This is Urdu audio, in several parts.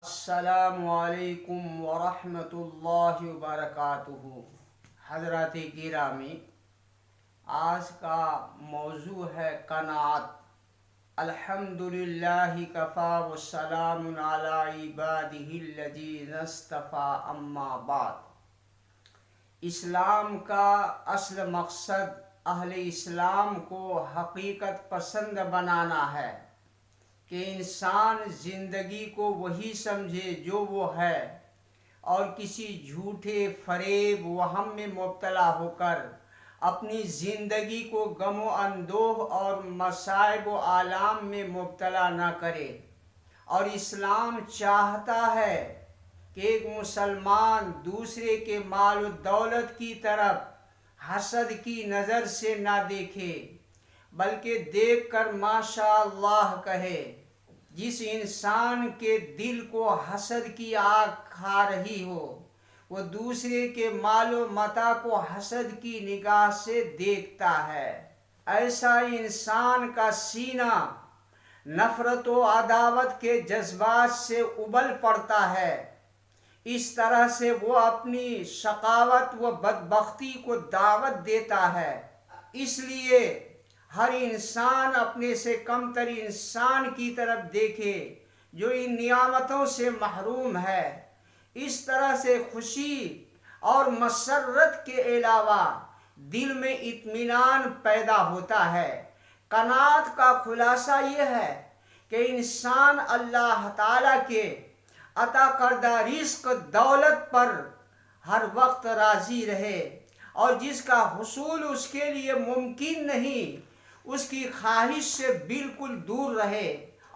السلام علیکم ورحمۃ اللہ وبرکاتہ۔ حضرات گرامی، آج کا موضوع ہے قناعت۔ الحمدللہ کفا والسلام علی عبادہ الذین اصطفیٰ، اما بعد۔ اسلام کا اصل مقصد اہل اسلام کو حقیقت پسند بنانا ہے کہ انسان زندگی کو وہی سمجھے جو وہ ہے، اور کسی جھوٹے فریب وہم میں مبتلا ہو کر اپنی زندگی کو غم و اندوہ اور مصائب و آلام میں مبتلا نہ کرے۔ اور اسلام چاہتا ہے کہ ایک مسلمان دوسرے کے مال و دولت کی طرف حسد کی نظر سے نہ دیکھے، بلکہ دیکھ کر ماشاء اللہ کہے۔ جس انسان کے دل کو حسد کی آگ کھا رہی ہو، وہ دوسرے کے مال و متاع کو حسد کی نگاہ سے دیکھتا ہے۔ ایسا انسان کا سینہ نفرت و عداوت کے جذبات سے ابل پڑتا ہے۔ اس طرح سے وہ اپنی شقاوت و بدبختی کو دعوت دیتا ہے۔ اس لیے ہر انسان اپنے سے کمتر انسان کی طرف دیکھے جو ان نعمتوں سے محروم ہے۔ اس طرح سے خوشی اور مسرت کے علاوہ دل میں اطمینان پیدا ہوتا ہے۔ قناعت کا خلاصہ یہ ہے کہ انسان اللہ تعالیٰ کے عطا کردہ رزق دولت پر ہر وقت راضی رہے، اور جس کا حصول اس کے لیے ممکن نہیں، اس کی خواہش سے بالکل دور رہے،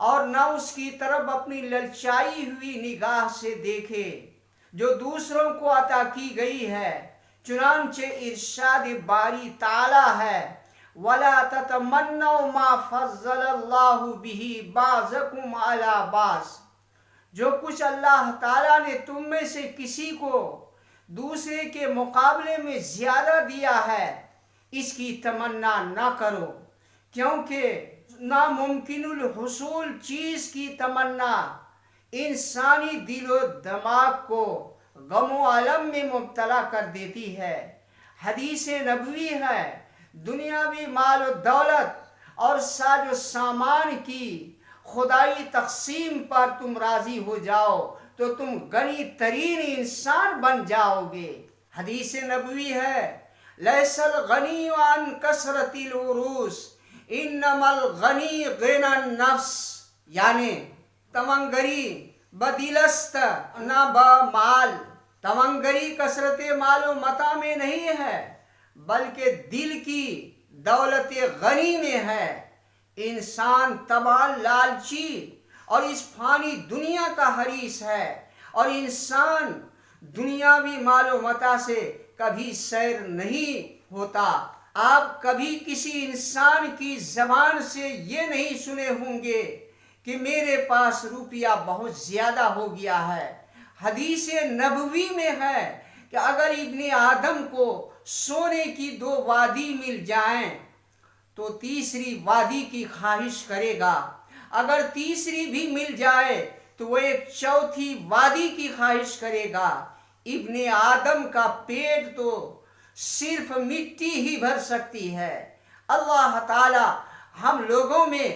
اور نہ اس کی طرف اپنی للچائی ہوئی نگاہ سے دیکھے جو دوسروں کو عطا کی گئی ہے۔ چنانچہ ارشاد باری تعالیٰ ہے، وَلَا تَتَمَنَّوْا مَا فَضَّلَ اللَّهُ بِهِ بَعْضَكُمْ عَلَى بَعْضٍ۔ جو کچھ اللہ تعالیٰ نے تم میں سے کسی کو دوسرے کے مقابلے میں زیادہ دیا ہے، اس کی تمنا نہ کرو، کیونکہ ناممکن الحصول چیز کی تمنا انسانی دل و دماغ کو غم و الم میں مبتلا کر دیتی ہے۔ حدیث نبوی ہے، دنیاوی مال و دولت اور ساز و سامان کی خدائی تقسیم پر تم راضی ہو جاؤ تو تم غنی ترین انسان بن جاؤ گے۔ حدیث نبوی ہے، لیس الغنی عن کثرت العروس انما الغنی غنی النفس، یعنی تمنگری بدل است نہ بمال۔ تمنگری کثرت مال و متاع میں نہیں ہے، بلکہ دل کی دولت غنی میں ہے۔ انسان طبعا لالچی اور اس فانی دنیا کا حریص ہے، اور انسان دنیاوی مال و متاع سے کبھی سیر نہیں ہوتا۔ آپ کبھی کسی انسان کی زبان سے یہ نہیں سنے ہوں گے کہ میرے پاس روپیہ بہت زیادہ ہو گیا ہے۔ حدیث نبوی میں ہے کہ اگر ابن آدم کو سونے کی 2 وادی مل جائیں تو تیسری وادی کی خواہش کرے گا، اگر تیسری بھی مل جائے تو وہ ایک چوتھی وادی کی خواہش کرے گا۔ ابن آدم کا پیٹ تو صرف مٹی ہی بھر سکتی ہے۔ اللہ تعالی ہم لوگوں میں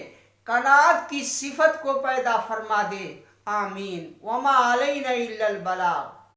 قناعت کی صفت کو پیدا فرما دے، آمین۔ وما علینا الا البلاغ۔